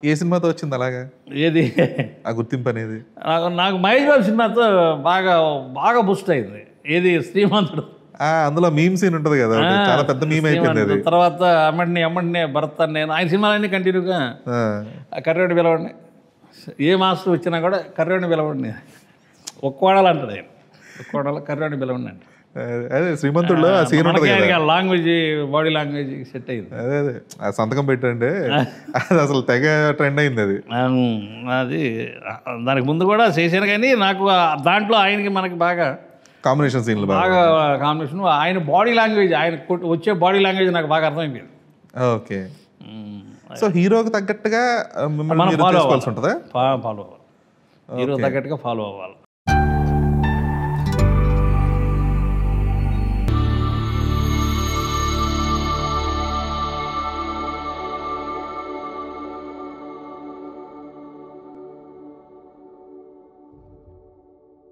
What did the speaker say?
ఏ సినిమాతో వచ్చింది అలాగా ఏది ఆ గుర్తింపు అనేది? నాకు మహేష్ బాబు సినిమాతో బాగా బాగా బూస్ట్ అయింది. ఏది శ్రీమంతుడు. అందులో మీమ్ సీన్ ఉంటుంది కదా, చాలా పెద్ద మీమ్ అయిపోయింది అది. తర్వాత అమ్మడిని భరత్ నేను ఆయన సినిమాలన్నీ కంటిన్యూగా కర్రేవాడిని పిలవండి, ఏ మాస్టర్ వచ్చినా కూడా కర్రేవాడిని పిలవండి, ఒక్కవాడాలి అంటాడు ఆయన. ఒక్కవాడాలి కర్రేవాడిని పిలవండి అంటే అదే శ్రీమంతుడిలో ఆ సీన్ ఉంటుంది కదా, లాంగ్వేజ్ బాడీ లాంగ్వేజ్ సెట్ అయింది. అదే ఆ సంతకం పెట్టండి, అది అసలు తెగ ట్రెండ్ అయింది అది. అది దానికి ముందు కూడా చేశాను, కానీ నాకు దాంట్లో ఆయనకి మనకి బాగా కాంబినేషన్ సీన్లు బాగా కాంబినేషన్. ఆయన బాడీ లాంగ్వేజ్, ఆయన వచ్చే బాడీ లాంగ్వేజ్ నాకు బాగా అర్థమైపోయింది. ఓకే. సో హీరోకి తగ్గట్టుగా మనం ఫాలో ఉంటుందా? ఫాలో అవ్వాలి, హీరో తగ్గట్టుగా ఫాలో అవ్వాలి.